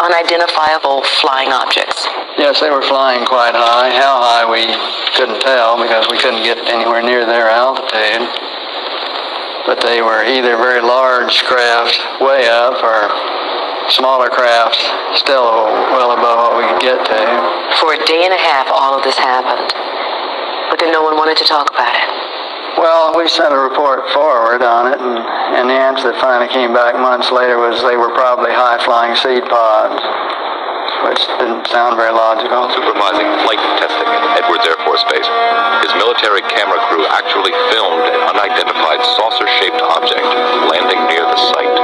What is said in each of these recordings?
unidentifiable flying objects? Yes, they were flying quite high. How high we couldn't tell because we couldn't get anywhere near their altitude. But they were either very large craft way up or smaller craft still well above what we could get to. For a day and a half, all of this happened. But then no one wanted to talk about it. Well, we sent a report forward on it, and the answer that finally came back months later was they were probably high-flying seed pods, which didn't sound very logical. Supervising flight testing at Edwards Air Force Base, his military camera crew actually filmed an unidentified saucer-shaped object landing near the site.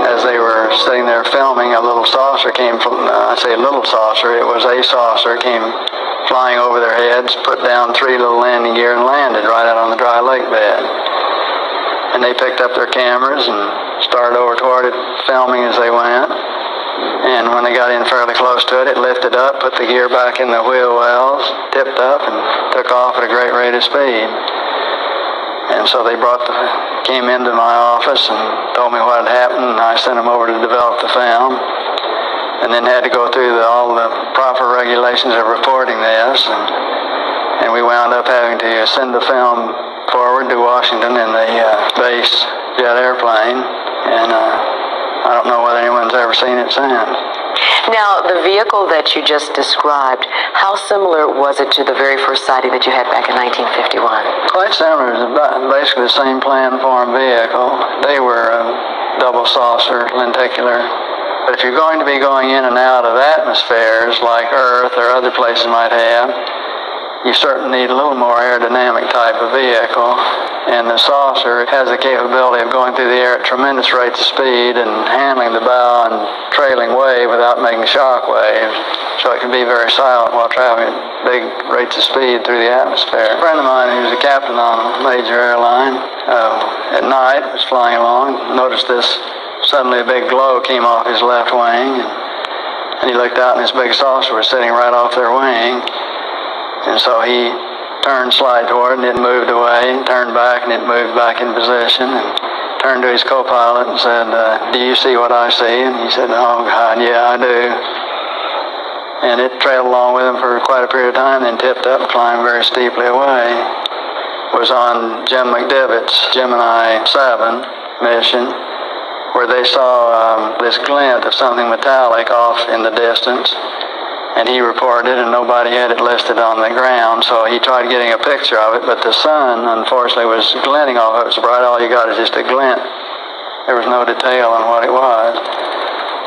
As they were sitting there filming, a little saucer came from, I say a little saucer, it was a saucer, came flying over their heads, put down 3 little landing gear and landed right out on the dry lake bed. And they picked up their cameras and started over toward it, filming as they went. And when they got in fairly close to it, it lifted up, put the gear back in the wheel wells, tipped up, and took off at a great rate of speed. And so they came into my office and told me what had happened, and I sent them over to develop the film. And then had to go through all the proper regulations of reporting this, and we wound up having to send the film forward to Washington in the base jet airplane, and I don't know whether anyone's ever seen it since. Now, the vehicle that you just described, how similar was it to the very first sighting that you had back in 1951? Quite similar. It was basically the same plan-form vehicle. They were double saucer, lenticular. But if you're going to be going in and out of atmospheres like Earth or other places might have, you certainly need a little more aerodynamic type of vehicle. And the saucer has the capability of going through the air at tremendous rates of speed and handling the bow and trailing wave without making shock waves. So it can be very silent while traveling at big rates of speed through the atmosphere. A friend of mine who's a captain on a major airline at night was flying along, noticed this. Suddenly a big glow came off his left wing, and he looked out and this big saucer was sitting right off their wing. And so he turned slide toward it, and it moved away, and turned back, and it moved back in position, and turned to his co-pilot and said, "Do you see what I see?" And he said, "Oh God, yeah, I do." And it trailed along with him for quite a period of time, then tipped up and climbed very steeply away. It was on Jim McDivitt's Gemini 7 mission, where they saw this glint of something metallic off in the distance, and he reported, and nobody had it listed on the ground, so he tried getting a picture of it, but the sun, unfortunately, was glinting off. It was bright. All you got is just a glint. There was no detail on what it was,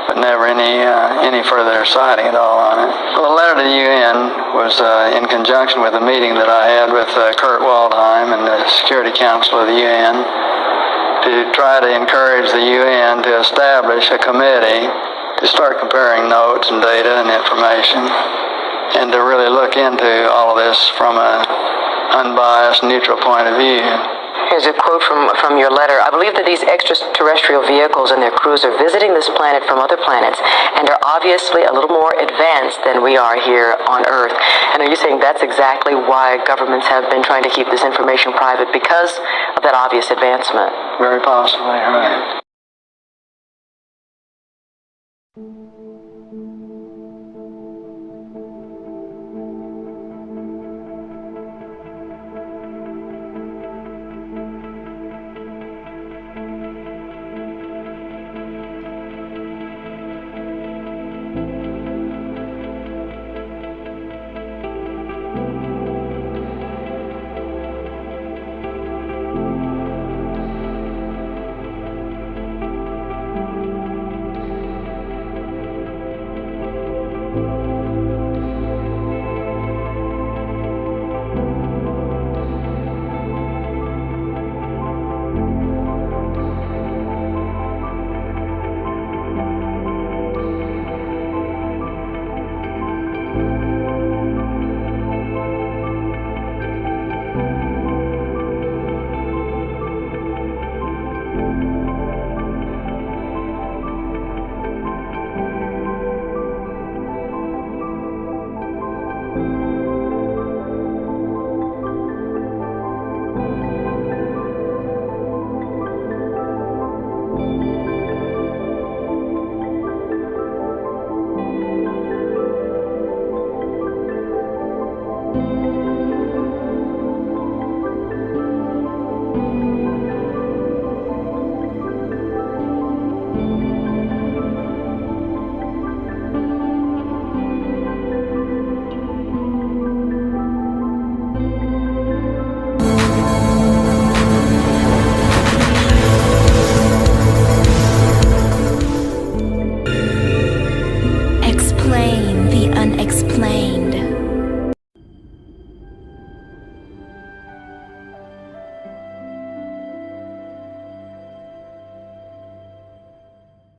but never any further sighting at all on it. Well, the letter to the UN was in conjunction with a meeting that I had with Kurt Waldheim and the Security Council of the UN, to try to encourage the UN to establish a committee to start comparing notes and data and information, and to really look into all of this from an unbiased, neutral point of view. Here's a quote from your letter. "I believe that these extraterrestrial vehicles and their crews are visiting this planet from other planets and are obviously a little more advanced than we are here on Earth." And are you saying that's exactly why governments have been trying to keep this information private, because of that obvious advancement? Very possibly, right.